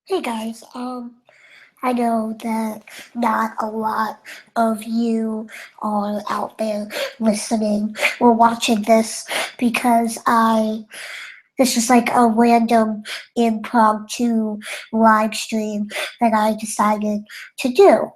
Hey guys, I know that not a lot of you are out there listening or watching this because this is like a random impromptu live stream that I decided to do.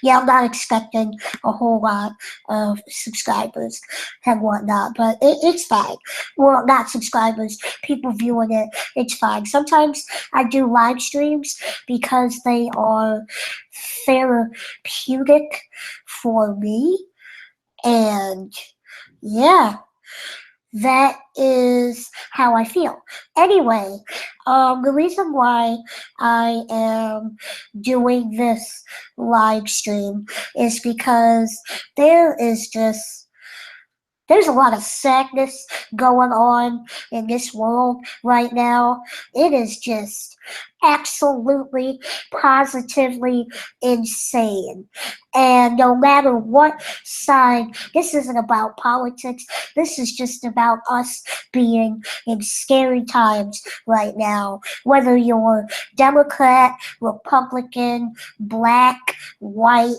Yeah, I'm not expecting a whole lot of subscribers and whatnot, but it's fine. Well, not subscribers, people viewing it, it's fine. Sometimes I do live streams because they are therapeutic for me, and yeah, that is how I feel. Anyway, the reason why I am doing this live stream is because there is just there's a lot of sadness going on in this world right now. It is just absolutely, positively insane. And no matter what side, this isn't about politics. This is just about us being in scary times right now. Whether you're Democrat, Republican, black, white,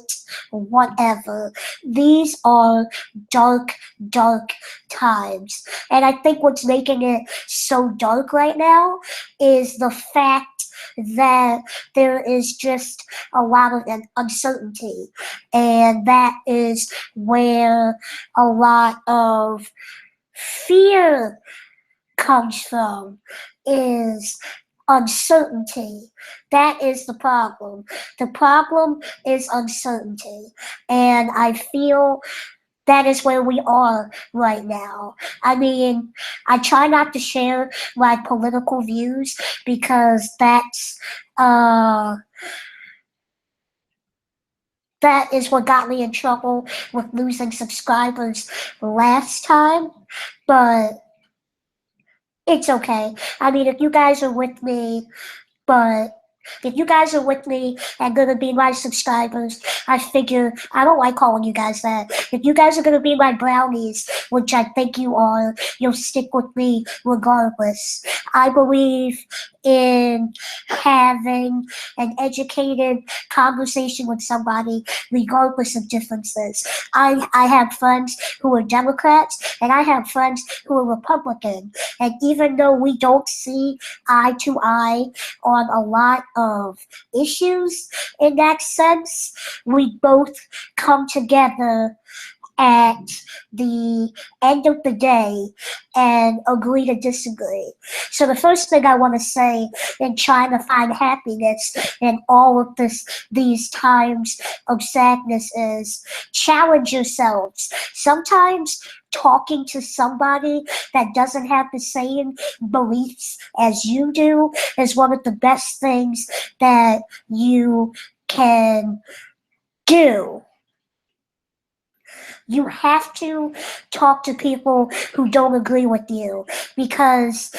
whatever. These are dark times. And I think what's making it so dark right now is the fact that there is just a lot of uncertainty. And that is where a lot of fear comes from, is uncertainty. That is the problem. The problem is uncertainty. And I feel that is where we are right now. I mean, I try not to share my political views because that is what got me in trouble with losing subscribers last time. But it's okay. I mean, if you guys are with me, but if you guys are with me and gonna be my subscribers, I figure I don't like calling you guys that. If you guys are gonna be my brownies, which I think you are, you'll stick with me regardless. I believe in having an educated conversation with somebody regardless of differences. I have friends who are Democrats and I have friends who are Republican. And even though we don't see eye to eye on a lot of issues in that sense, we both come together at the end of the day and agree to disagree. So the first thing I want to say in trying to find happiness in all of these times of sadness is challenge yourselves. Sometimes talking to somebody that doesn't have the same beliefs as you do is one of the best things that you can do. You have to talk to people who don't agree with you because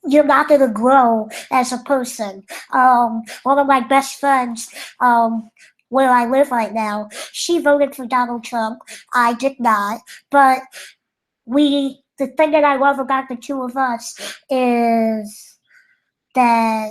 you're not going to grow as a person. One of my best friends, where I live right now, she voted for Donald Trump. I did not, but the thing that I love about the two of us is that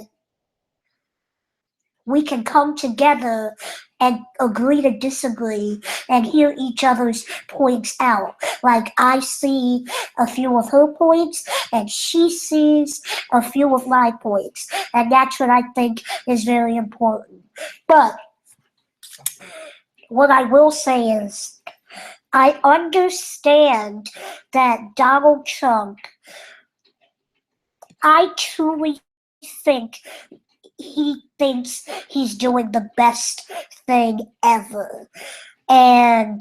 we can come together and agree to disagree and hear each other's points out. Like I see a few of her points and she sees a few of my points. And that's what I think is very important. But what I will say is I understand that Donald Trump, I truly think he thinks he's doing the best thing ever. And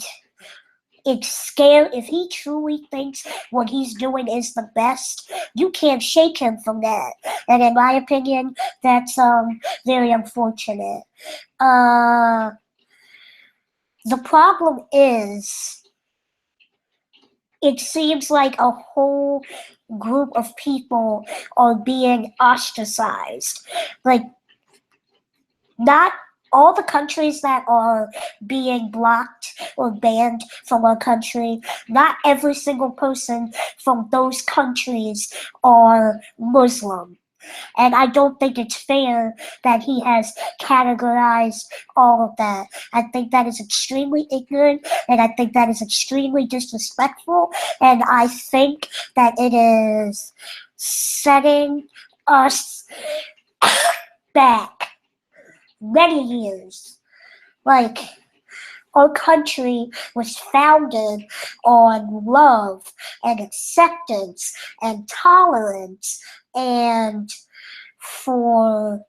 it's scary. If he truly thinks what he's doing is the best, you can't shake him from that. And in my opinion, that's very unfortunate. The problem is, it seems like a whole group of people are being ostracized. Like, not all the countries that are being blocked or banned from our country, not every single person from those countries are Muslim. And I don't think it's fair that he has categorized all of that. I think that is extremely ignorant, and I think that is extremely disrespectful, and I think that it is setting us back many years. Like, our country was founded on love and acceptance and tolerance, and for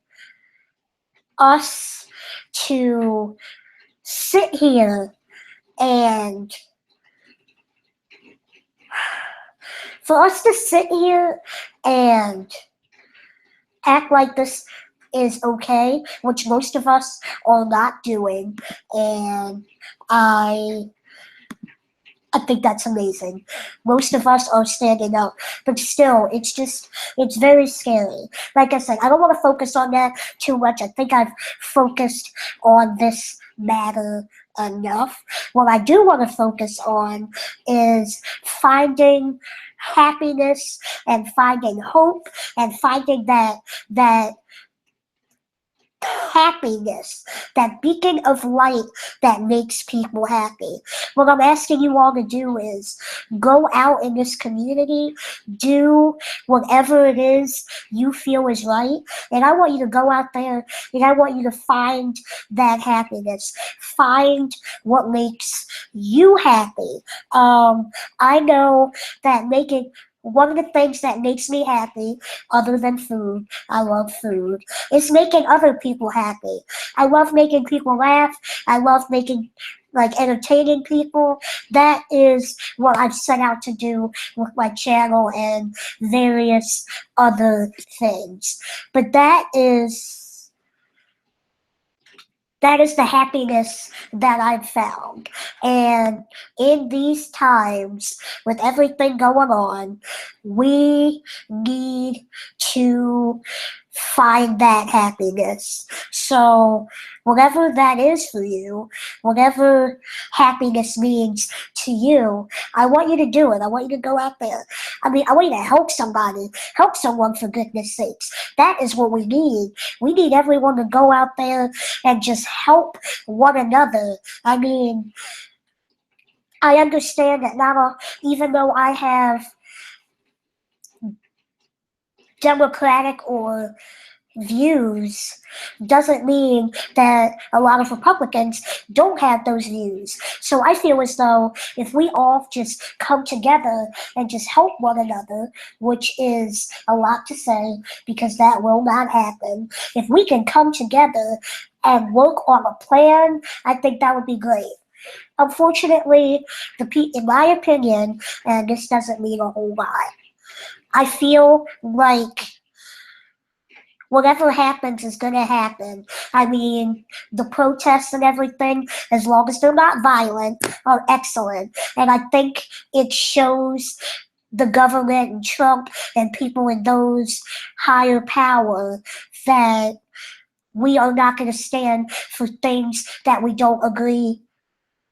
us to sit here and act like this is okay, which most of us are not doing, and I think that's amazing. Most of us are standing up, but still, it's very scary. Like I said, I don't want to focus on that too much. I think I've focused on this matter enough. What I do want to focus on is finding happiness and finding hope and finding that happiness, that beacon of light that makes people happy. What I'm asking you all to do is go out in this community, do whatever it is you feel is right, and I want you to go out there and I want you to find that happiness. Find what makes you happy. I know that one of the things that makes me happy, other than food, I love food, is making other people happy. I love making people laugh. I love entertaining people. That is what I've set out to do with my channel and various other things. But that is the happiness that I've found. And in these times, with everything going on, we need to find that happiness. So whatever that is for you, whatever happiness means to you, I want you to do it. I want you to go out there. I want you to help somebody, help someone, for goodness sakes. That is what we need. We need everyone to go out there and just help one another. I understand that even though I have Democratic or views, doesn't mean that a lot of Republicans don't have those views. So I feel as though if we all just come together and just help one another, which is a lot to say because that will not happen, if we can come together and work on a plan, I think that would be great. Unfortunately, in my opinion, and this doesn't mean a whole lot, I feel like whatever happens is going to happen. The protests and everything, as long as they're not violent, are excellent. And I think it shows the government and Trump and people in those higher power that we are not going to stand for things that we don't agree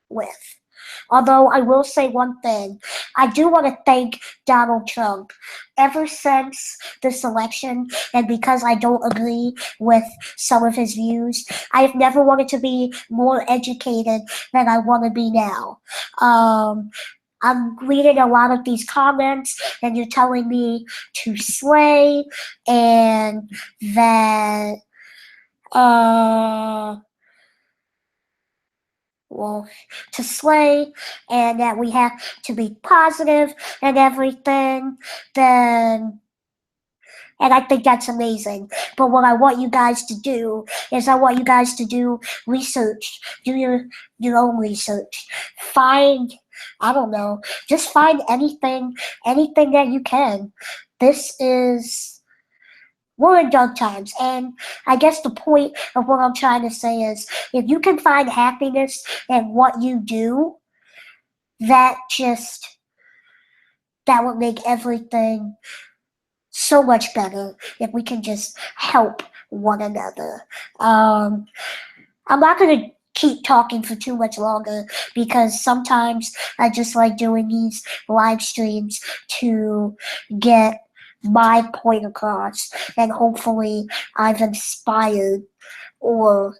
with. Although I will say one thing, I do want to thank Donald Trump. Ever since this election, and because I don't agree with some of his views, I have never wanted to be more educated than I want to be now. I'm reading a lot of these comments, and you're telling me to slay, and that to slay, and that we have to be positive and everything, and I think that's amazing. But what I want you guys to do is I want you guys to do research. Do your own research. Find, I don't know, just find anything that you can. We're in dark times, and I guess the point of what I'm trying to say is, if you can find happiness in what you do, that would make everything so much better if we can just help one another. I'm not going to keep talking for too much longer because sometimes I just like doing these live streams to get my point across, and hopefully I've inspired or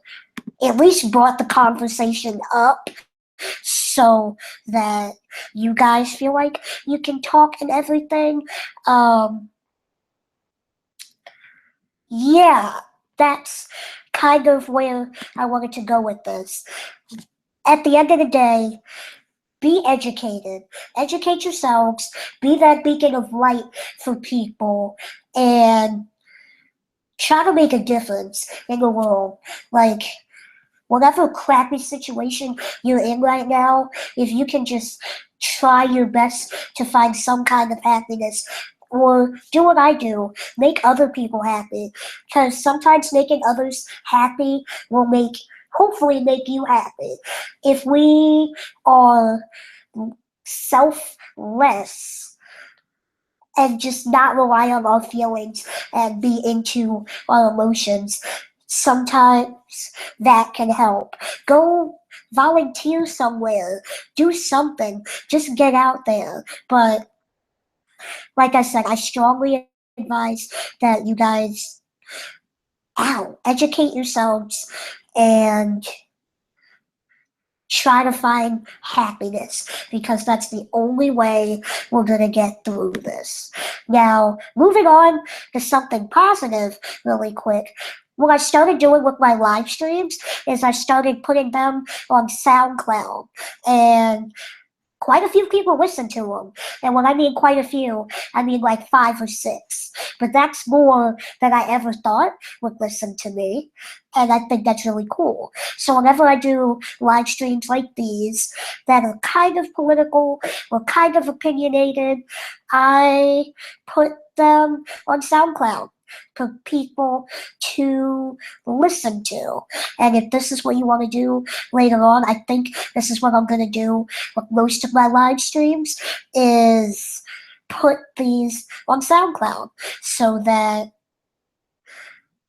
at least brought the conversation up so that you guys feel like you can talk and everything. Yeah, that's kind of where I wanted to go with this. At the end of the day, be educated. Educate yourselves. Be that beacon of light for people. And try to make a difference in the world. Like, whatever crappy situation you're in right now, if you can just try your best to find some kind of happiness, or do what I do, make other people happy. Because sometimes making others happy will hopefully make you happy. If we are selfless and just not rely on our feelings and be into our emotions, sometimes that can help. Go volunteer somewhere, do something, just get out there. But like I said, I strongly advise that you guys educate yourselves and try to find happiness, because that's the only way we're going to get through this. Now, moving on to something positive really quick. What I started doing with my live streams is I started putting them on SoundCloud, and quite a few people listen to them. And when I mean quite a few, I mean like 5 or 6. But that's more than I ever thought would listen to me. And I think that's really cool. So whenever I do live streams like these that are kind of political or kind of opinionated, I put them on SoundCloud for people to listen to. And if this is what you want to do later on, I think this is what I'm going to do with most of my live streams, is put these on SoundCloud so that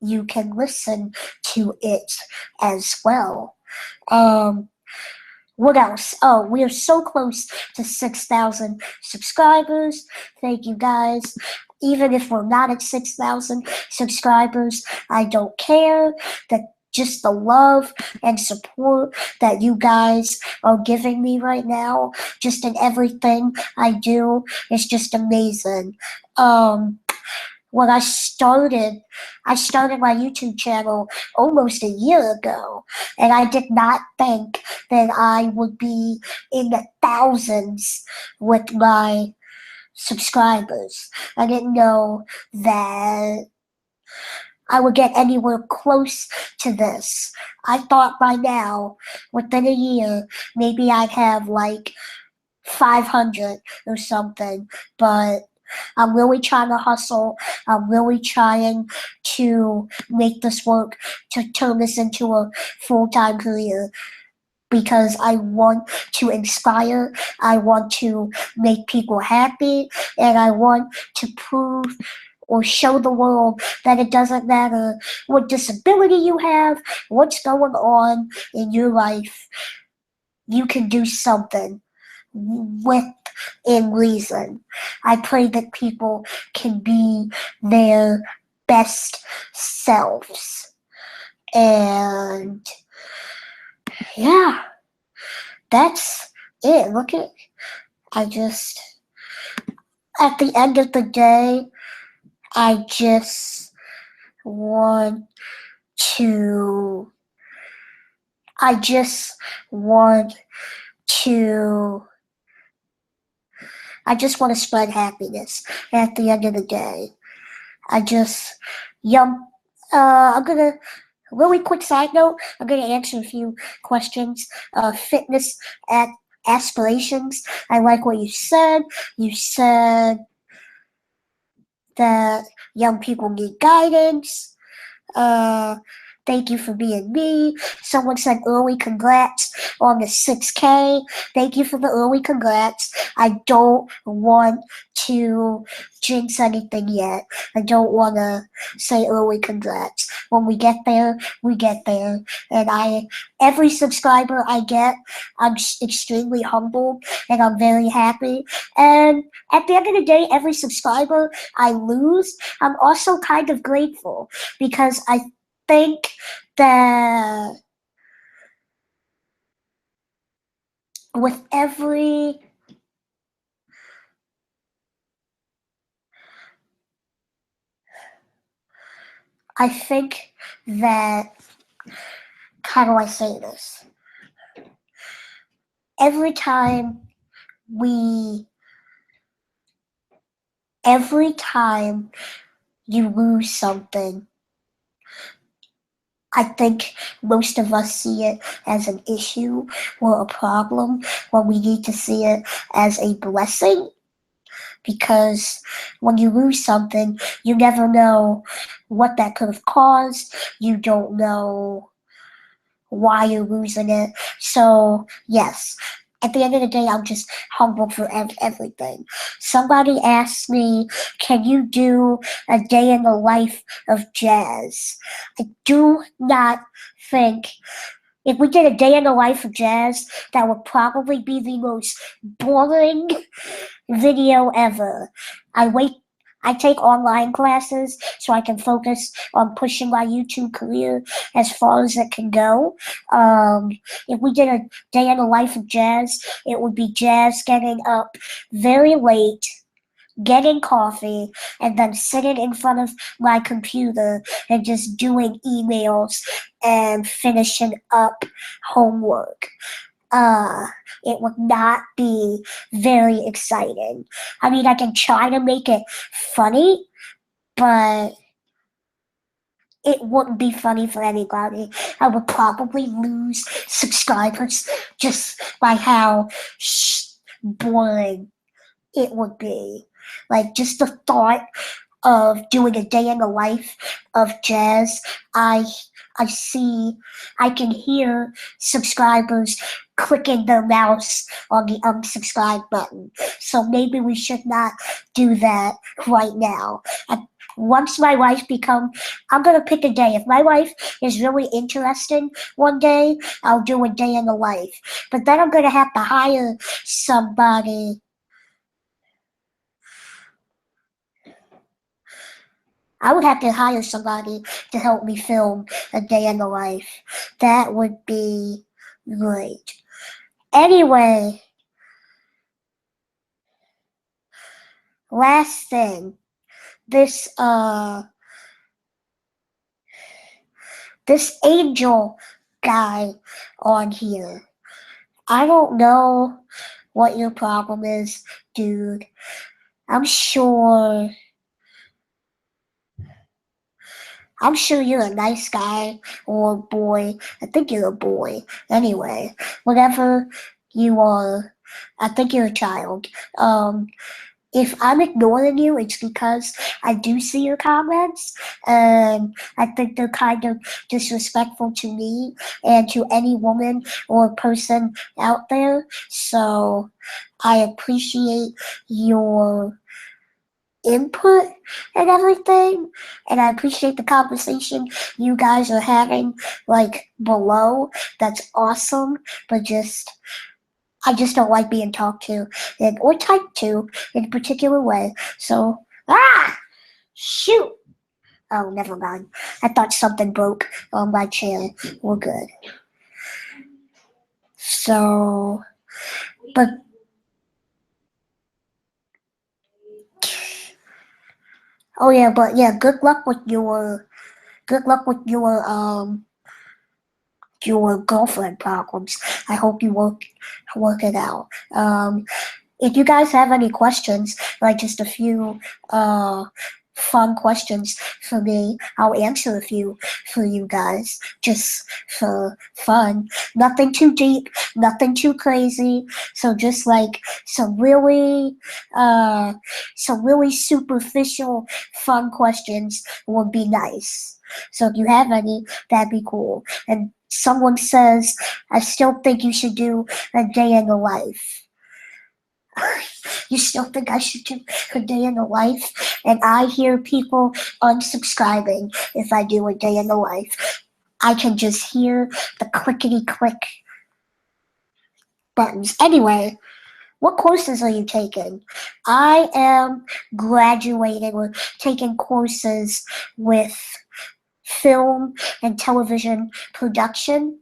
you can listen to it as well. What else? Oh, we are so close to 6,000 subscribers. Thank you guys. Even if we're not at 6,000 subscribers, I don't care. That just the love and support that you guys are giving me right now, just in everything I do, is just amazing. When I started my YouTube channel almost a year ago, and I did not think that I would be in the thousands with my subscribers. I didn't know that I would get anywhere close to this. I thought by now, within a year, maybe I'd have like 500 or something, but I'm really trying to hustle. I'm really trying to make this work, to turn this into a full-time career, because I want to inspire, I want to make people happy, and I want to prove or show the world that it doesn't matter what disability you have, what's going on in your life, you can do something within reason. I pray that people can be their best selves. And yeah, that's it. Look at, at the end of the day, I just want to spread happiness at the end of the day. I'm gonna, really quick side note, I'm gonna answer a few questions. Fitness aspirations. I like what you said. You said that young people need guidance. Thank you for being me. Someone said early congrats on the 6K. Thank you for the early congrats. I don't want to jinx anything yet. I don't want to say early congrats. When we get there, we get there. And every subscriber I get, I'm extremely humbled and I'm very happy. And at the end of the day, every subscriber I lose, I'm also kind of grateful because I think that with every I think that, how do I say this? Every time you lose something, I think most of us see it as an issue or a problem when we need to see it as a blessing. Because when you lose something, you never know what that could have caused. You don't know why you're losing it. So, yes, at the end of the day, I'm just humbled for everything. Somebody asked me, can you do a day in the life of Jaz? I do not think, if we did a day in the life of Jaz, that would probably be the most boring video ever. I take online classes so I can focus on pushing my YouTube career as far as it can go. If we did a day in the life of Jaz, it would be Jaz getting up very late, getting coffee, and then sitting in front of my computer and just doing emails and finishing up homework. It would not be very exciting. I mean, I can try to make it funny, but it wouldn't be funny for anybody. I would probably lose subscribers just by how boring it would be. Like, just the thought of doing a day in the life of Jaz, I can hear subscribers clicking their mouse on the unsubscribe button. So maybe we should not do that right now. Once my life I'm gonna pick a day. If my life is really interesting one day, I'll do a day in the life. But then I'm gonna have to hire somebody. I would have to hire somebody to help me film a day in the life. That would be great. Anyway, last thing, this angel guy on here. I don't know what your problem is, dude. I'm sure you're a nice guy or a boy. I think you're a boy. Anyway, whatever you are, I think you're a child. If I'm ignoring you, it's because I do see your comments, and I think they're kind of disrespectful to me and to any woman or person out there. So I appreciate your input and everything, and I appreciate the conversation you guys are having, like, below. That's awesome, but I just don't like being talked to or typed to in a particular way. So, shoot. Oh, never mind. I thought something broke on my chair. We're good. So, but oh yeah, but yeah, good luck with your girlfriend problems. I hope you work it out. If you guys have any questions, like just a few fun questions for me, I'll answer a few for you guys, just for fun. Nothing too deep, nothing too crazy. So just like some really superficial, fun questions would be nice. So if you have any, that'd be cool. And someone says, I still think you should do a day in the life. You still think I should do a day in the life? And I hear people unsubscribing if I do a day in the life. I can just hear the clickety-click buttons. Anyway, what courses are you taking? I am graduating or taking courses with film and television production.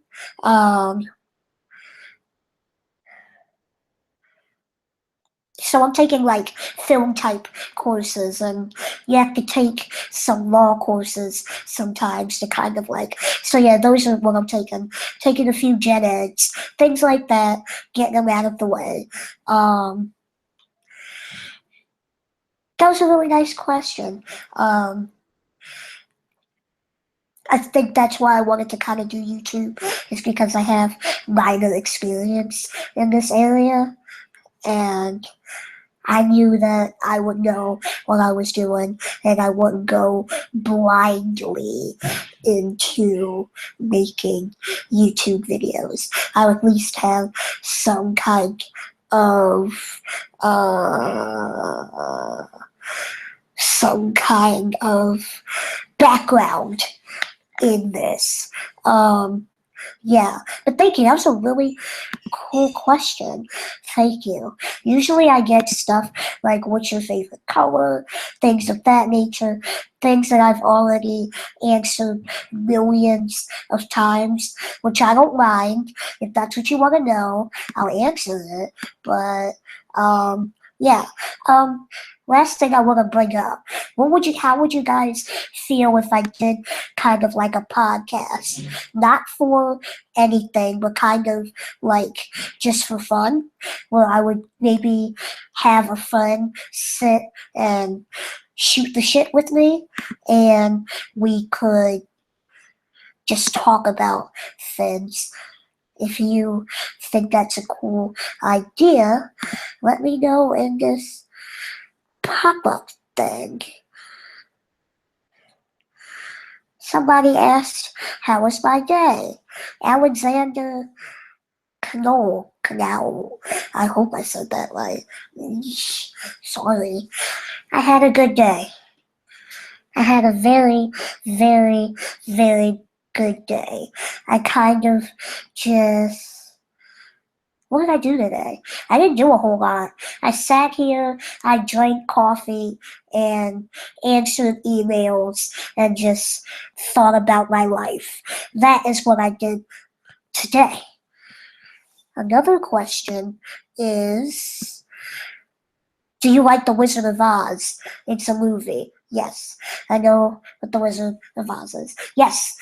So I'm taking like film type courses, and you have to take some law courses sometimes to kind of like, so yeah, those are what I'm taking. Taking a few gen eds, things like that, getting them out of the way. That was a really nice question. I think that's why I wanted to kind of do YouTube, is because I have minor experience in this area, and I knew that I would know what I was doing, and I wouldn't go blindly into making YouTube videos. I would at least have some kind of background in this. Yeah, but thank you. That was a really cool question. Thank you. Usually I get stuff like, what's your favorite color? Things of that nature. Things that I've already answered millions of times, which I don't mind. If that's what you want to know, I'll answer it. But, yeah. Last thing I want to bring up, how would you guys feel if I did kind of like a podcast? Not for anything, but kind of like just for fun, where I would maybe have a friend sit and shoot the shit with me, and we could just talk about things. If you think that's a cool idea, let me know in this pop-up thing. Somebody asked, how was my day? Alexander Canal. I hope I said that right. Sorry. I had a good day. I had a very, very, very good day. I kind of just... What did I do today? I didn't do a whole lot. I sat here, I drank coffee, and answered emails, and just thought about my life. That is what I did today. Another question is, do you like The Wizard of Oz? It's a movie. Yes, I know what The Wizard of Oz is. Yes.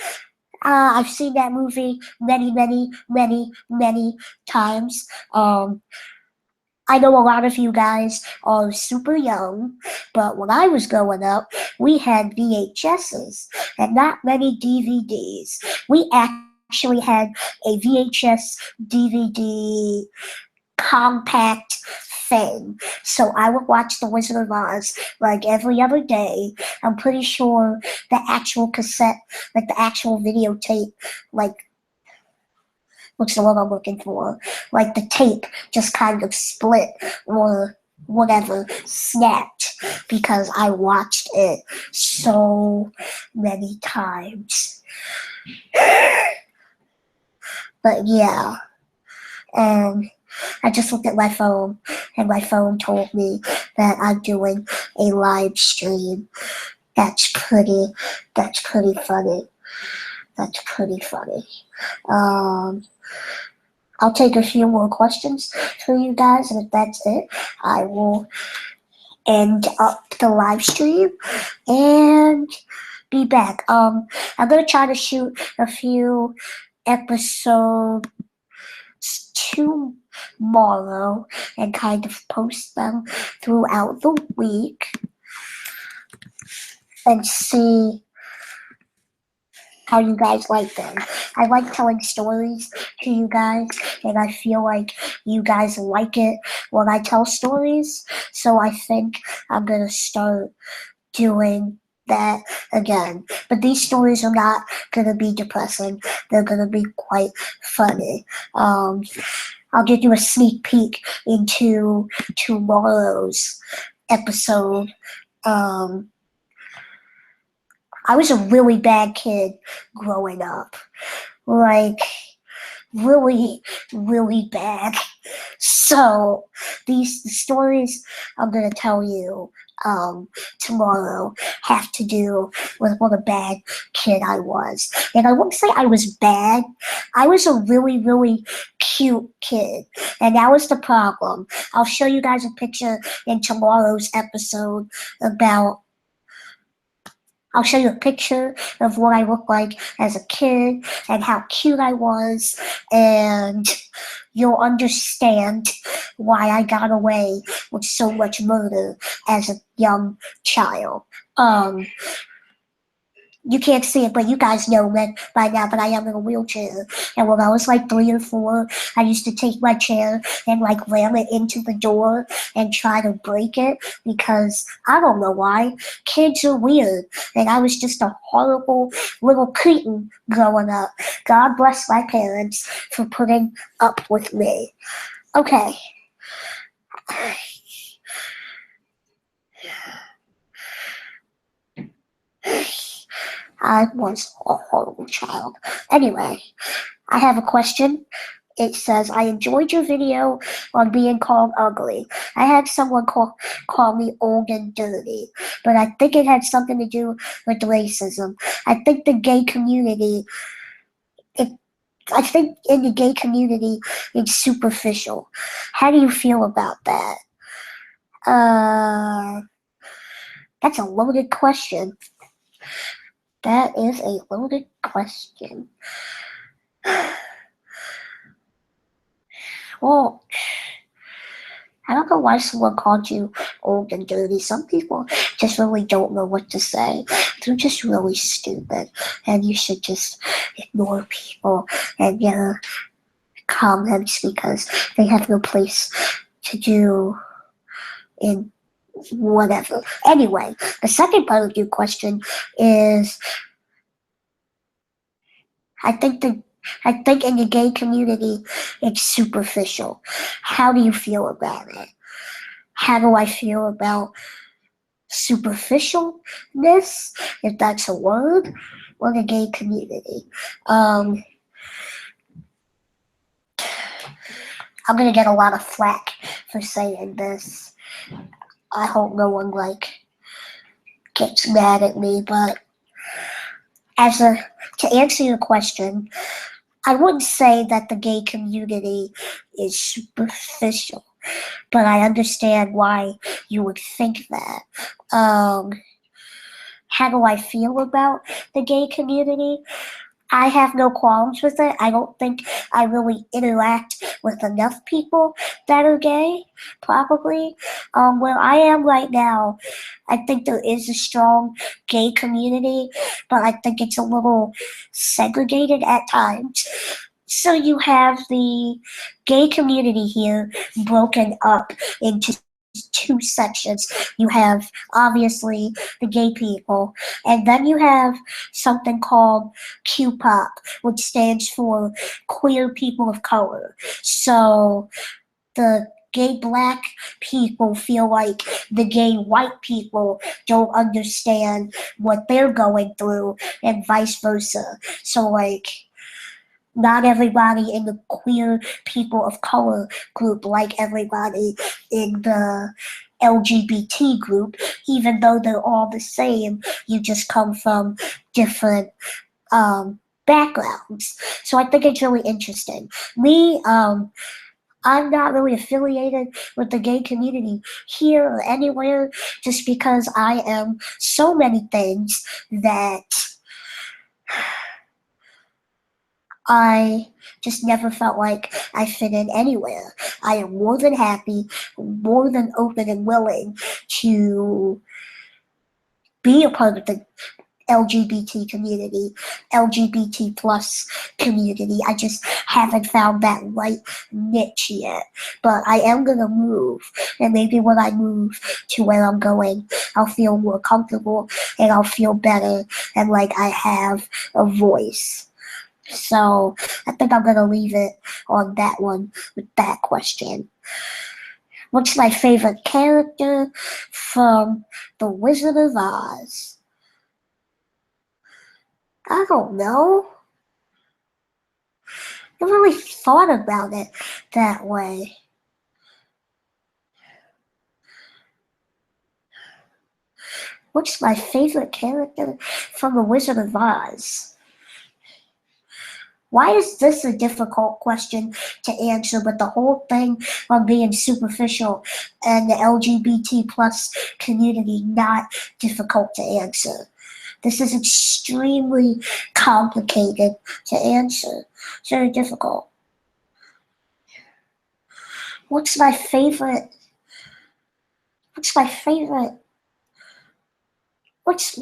I've seen that movie many, many, many, many times. I know a lot of you guys are super young, but when I was growing up, we had VHSs and not many DVDs. We actually had a VHS DVD compact thing. So I would watch The Wizard of Oz like every other day. I'm pretty sure the actual cassette, like the actual videotape, like, what's the word I'm looking for? Like the tape just kind of split or whatever, snapped, because I watched it so many times. But yeah, I just looked at my phone, and my phone told me that I'm doing a live stream. That's pretty funny. That's pretty funny. I'll take a few more questions for you guys, and if that's it, I will end up the live stream and be back. I'm gonna try to shoot a few episodes tomorrow and kind of post them throughout the week and see how you guys like them. I like telling stories to you guys, and I feel like you guys like it when I tell stories, so I think I'm gonna start doing that again. But these stories are not gonna be depressing. They're gonna be quite funny. I'll give you a sneak peek into tomorrow's episode. I was a really bad kid growing up. Like, really, really bad. So, the stories I'm going to tell you tomorrow have to do with what a bad kid I was. And I wouldn't say I was bad. I was a really, really cute kid. And that was the problem. I'll show you guys a picture in tomorrow's episode about I'll show you a picture of what I looked like as a kid and how cute I was, and you'll understand why I got away with so much murder as a young child. You can't see it, but you guys know that by now, but I am in a wheelchair. And when I was like 3 or 4, I used to take my chair and like ram it into the door and try to break it because I don't know why. Kids are weird. And I was just a horrible little cretin growing up. God bless my parents for putting up with me. Okay. I was a horrible child. Anyway, I have a question. It says, I enjoyed your video on being called ugly. I had someone call me old and dirty, but I think it had something to do with racism. I think in the gay community, it's superficial. How do you feel about that? That's a loaded question. That is a loaded question. Well, I don't know why someone called you old and dirty. Some people just really don't know what to say. They're just really stupid, and you should just ignore people and comments because they have no place to do in whatever. Anyway, the second part of your question is, I think in the gay community, it's superficial. How do you feel about it? How do I feel about superficialness, if that's a word, or the gay community? I'm going to get a lot of flack for saying this. I hope no one gets mad at me, but to answer your question, I wouldn't say that the gay community is superficial, but I understand why you would think that. How do I feel about the gay community? I have no qualms with it. I don't think I really interact with enough people that are gay, probably. Where I am right now, I think there is a strong gay community, but I think it's a little segregated at times. So you have the gay community here broken up into 2 sections. You have obviously the gay people, and then you have something called QPOP, which stands for queer people of color. So the gay black people feel like the gay white people don't understand what they're going through, and vice versa. So not everybody in the queer people of color group like everybody in the LGBT group, even though they're all the same, you just come from different backgrounds. So I think it's really interesting. Me, I'm not really affiliated with the gay community here or anywhere just because I am so many things that I just never felt like I fit in anywhere. I am more than happy, more than open and willing to be a part of the LGBT community, LGBT plus community. I just haven't found that right niche yet. But I am gonna move, and maybe when I move to where I'm going, I'll feel more comfortable and I'll feel better and like I have a voice. So I think I'm gonna leave it on that one with that question. What's my favorite character from The Wizard of Oz? I don't know. I never really thought about it that way. What's my favorite character from The Wizard of Oz? Why is this a difficult question to answer, but the whole thing on being superficial and the LGBT plus community not difficult to answer? This is extremely complicated to answer. It's very difficult. What's my favorite? What's my favorite? What's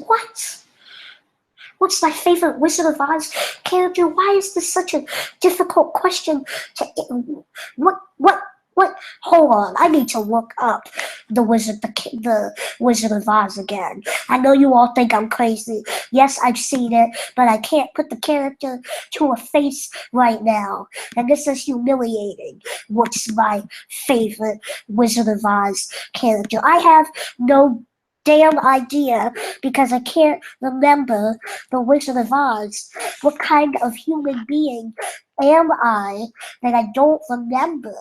my favorite Wizard of Oz character? Why is this such a difficult question to what hold on, I need to look up the Wizard of Oz again. I know you all think I'm crazy. Yes, I've seen it, but I can't put the character to a face right now. And this is humiliating. What's my favorite Wizard of Oz character? I have no damn idea because I can't remember the Wizard of Oz. What kind of human being am I that I don't remember?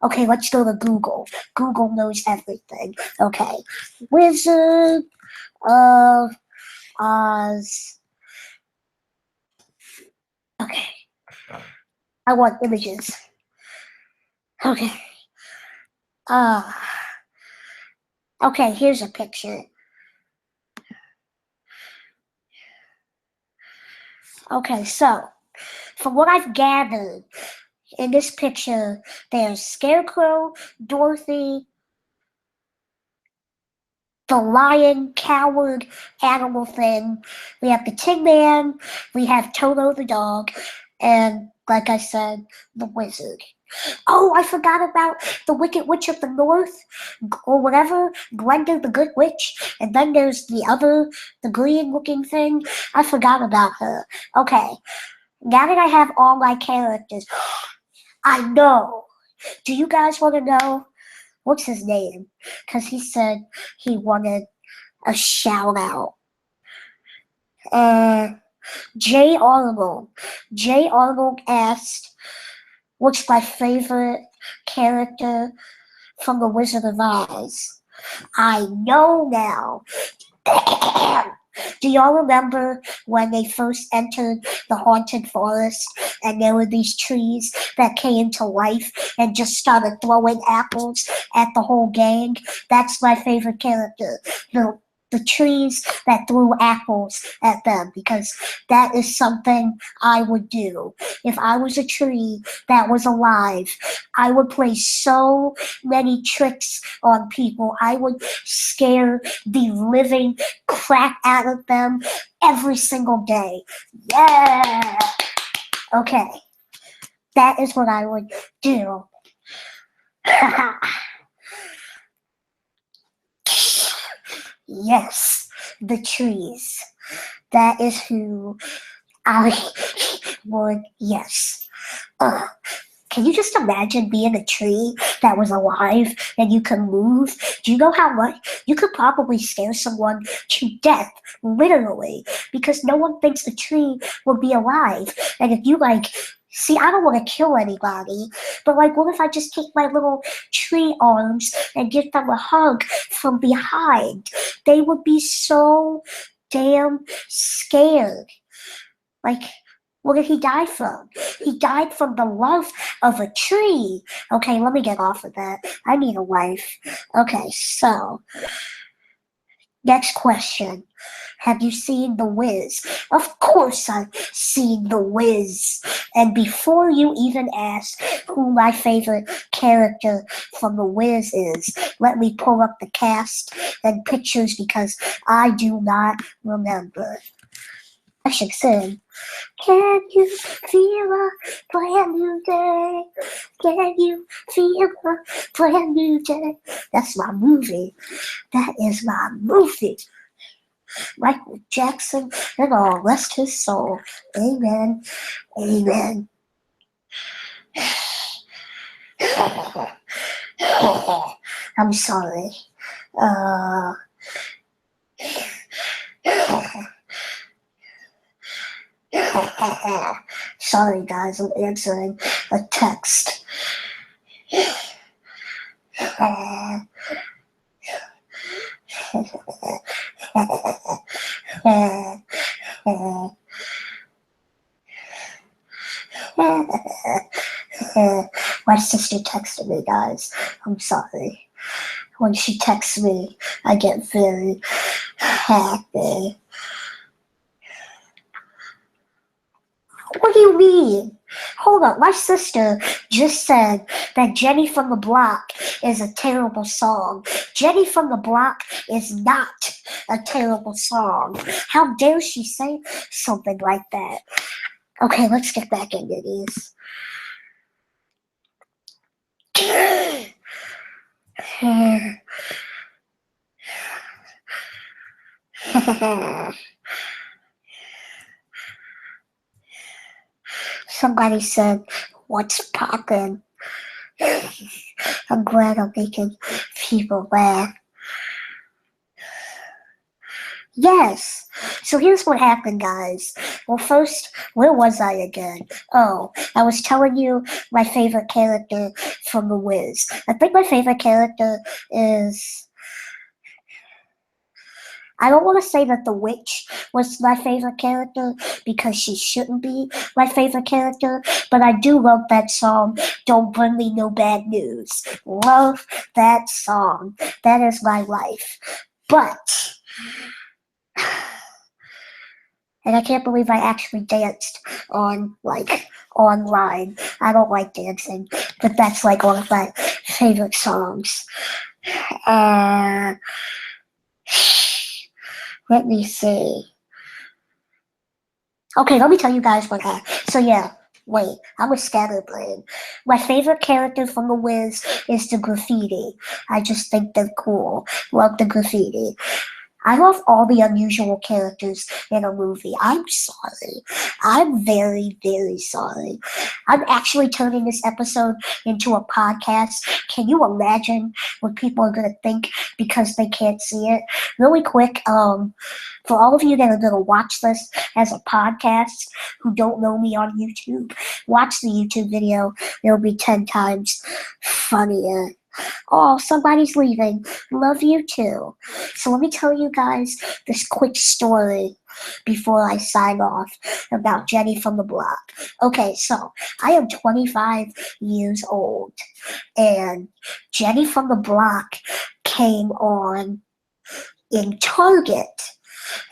Okay, let's go to Google. Google knows everything. Okay, Wizard of Oz. Okay, I want images. Okay. Okay, here's a picture. Okay, so from what I've gathered, in this picture, there's Scarecrow, Dorothy, the lion, coward, animal thing. We have the Tin Man, we have Toto the dog, and like I said, the wizard. Oh, I forgot about the Wicked Witch of the North, or whatever, Glenda the Good Witch, and then there's the green-looking thing. I forgot about her. Okay, now that I have all my characters, I know. Do you guys want to know what's his name? Because he said he wanted a shout out. Jay Arnold. Jay Arnold asked, what's my favorite character from The Wizard of Oz? I know now. Do y'all remember when they first entered the haunted forest and there were these trees that came to life and just started throwing apples at the whole gang? That's my favorite character. The trees that threw apples at them, because that is something I would do. If I was a tree that was alive, I would play so many tricks on people. I would scare the living crap out of them every single day. Yeah! Okay. That is what I would do. Yes, the trees. That is who I would, yes. Can you just imagine being a tree that was alive and you can move? Do you know how much? You could probably scare someone to death, literally, because no one thinks the tree will be alive. And if you see, I don't want to kill anybody, but what if I just take my little tree arms and give them a hug from behind? They would be so damn scared. What did he die from? He died from the love of a tree. Okay, let me get off of that. I need a wife. Okay, so Next question. Have you seen The Wiz? Of course I've seen The Wiz. And before you even ask who my favorite character from The Wiz is, let me pull up the cast and pictures because I do not remember. I should sing. Can you feel a brand new day? Can you feel a brand new day? That's my movie. That is my movie. Michael Jackson and all, rest his soul. Amen. Amen. I'm sorry. Sorry guys, I'm answering a text. My sister texted me, guys. I'm sorry. When she texts me, I get very happy. What do you mean? Hold up, my sister just said that Jenny from the Block is a terrible song. Jenny from the Block is not a terrible song. How dare she say something like that? Okay, let's get back into these. Somebody said, "What's poppin'?" I'm glad I'm making people laugh. Yes. So here's what happened, guys. Well, first, where was I again? Oh, I was telling you my favorite character from The Wiz. I think my favorite character is... I don't want to say that the witch was my favorite character because she shouldn't be my favorite character, but I do love that song, Don't Bring Me No Bad News. Love that song. That is my life. But... and I can't believe I actually danced on, online. I don't like dancing, but that's, one of my favorite songs. Let me see. Okay, let me tell you guys what happened. So yeah, wait, I'm a scatterbrain. My favorite character from The Wiz is the graffiti. I just think they're cool. Love the graffiti. I love all the unusual characters in a movie. I'm sorry. I'm very, very sorry. I'm actually turning this episode into a podcast. Can you imagine what people are going to think because they can't see it? Really quick, for all of you that are going to watch this as a podcast who don't know me on YouTube, watch the YouTube video. It'll be 10 times funnier. Oh, somebody's leaving. Love you too. So let me tell you guys this quick story before I sign off about Jenny from the Block. Okay, so I am 25 years old, and Jenny from the Block came on in Target,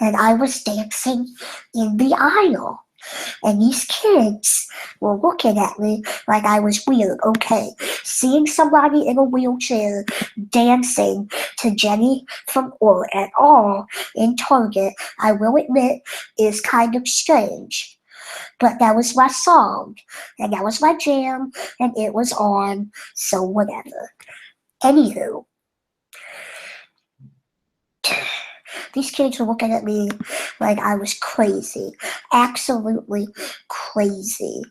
and I was dancing in the aisle. And these kids were looking at me like I was weird. Okay, seeing somebody in a wheelchair dancing to Jenny from Or at all in Target, I will admit, is kind of strange. But that was my song, and that was my jam, and it was on, so whatever. Anywho, these kids were looking at me like I was crazy, absolutely crazy.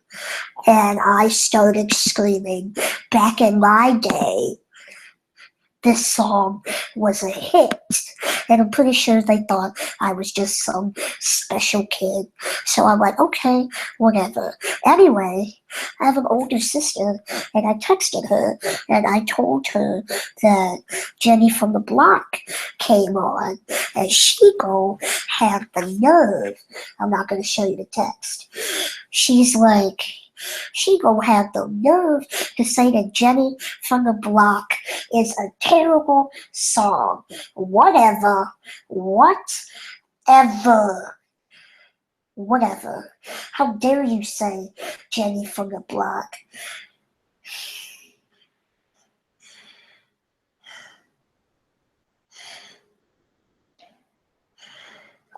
And I started screaming. Back in my day, this song was a hit. And I'm pretty sure they thought I was just some special kid. So I'm like, okay, whatever. Anyway, I have an older sister, and I texted her, and I told her that Jenny from the Block came on, and she had the nerve. I'm not going to show you the text. She's like, She gonna have the nerve to say that Jenny from the Block is a terrible song. Whatever. Whatever. Whatever. How dare you say Jenny from the Block?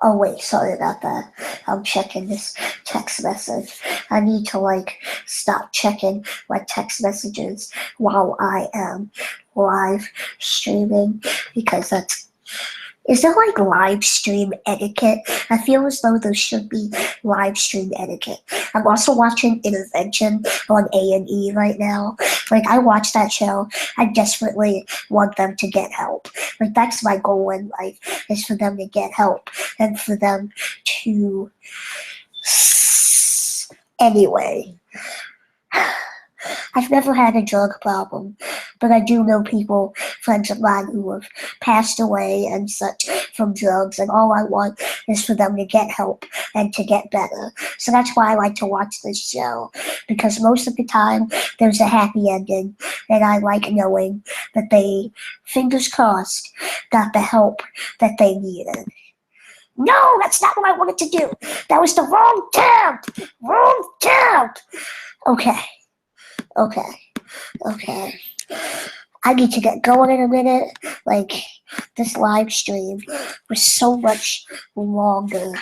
Oh wait, sorry about that. I'm checking this text message. I need to stop checking my text messages while I am live streaming because is there live stream etiquette? I feel as though there should be live stream etiquette. I'm also watching Intervention on A&E right now. I watch that show. I desperately want them to get help. That's my goal in life, is for them to get help and for them to... Anyway. I've never had a drug problem, but I do know people, friends of mine, who have passed away and such from drugs, and all I want is for them to get help and to get better. So that's why I like to watch this show, because most of the time there's a happy ending, and I like knowing that they, fingers crossed, got the help that they needed. No, that's not what I wanted to do. That was the wrong tab. Wrong tab. Okay. I need to get going in a minute. This live stream was so much longer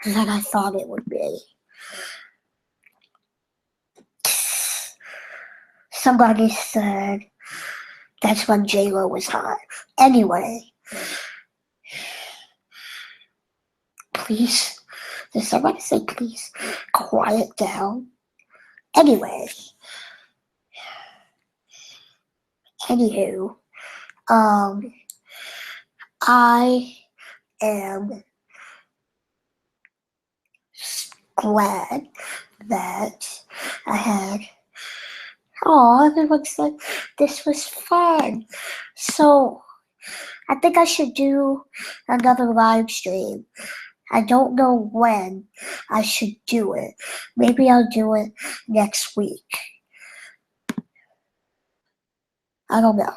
than I thought it would be. Somebody said that's when J-Lo was hot. Anyway. Please, did somebody say please quiet down? Anyway. Anywho, I am glad that I had, everyone said this was fun. So I think I should do another live stream. I don't know when I should do it. Maybe I'll do it next week. I don't know.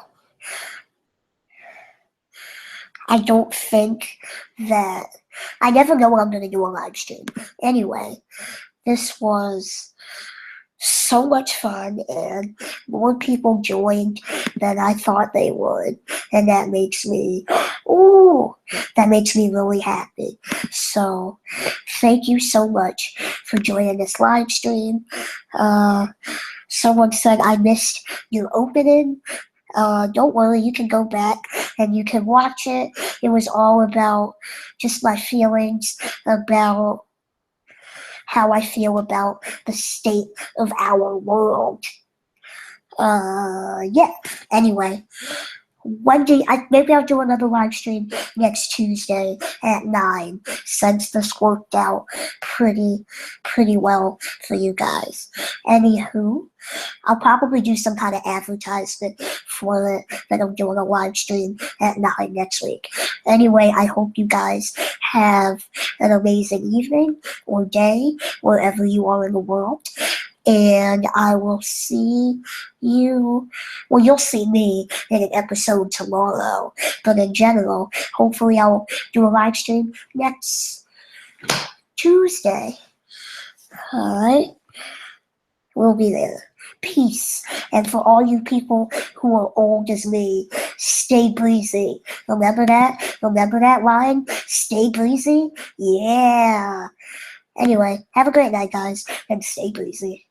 I don't think that... I never know when I'm going to do a live stream. Anyway, this was so much fun, and more people joined than I thought they would. And that makes me... that makes me really happy. So, thank you so much for joining this live stream. Someone said I missed your opening. Don't worry, you can go back and you can watch it. It was all about just my feelings about how I feel about the state of our world. Yeah. Anyway, maybe I'll do another live stream next Tuesday at 9, since this worked out pretty well for you guys. Anywho, I'll probably do some kind of advertisement for it, that I'm doing a live stream at 9 next week. Anyway, I hope you guys have an amazing evening or day, wherever you are in the world. And I will see you, well, you'll see me in an episode tomorrow. But in general, hopefully I'll do a live stream next Tuesday. Alright? We'll be there. Peace. And for all you people who are old as me, stay breezy. Remember that? Remember that line? Stay breezy? Yeah. Anyway, have a great night, guys, and stay breezy.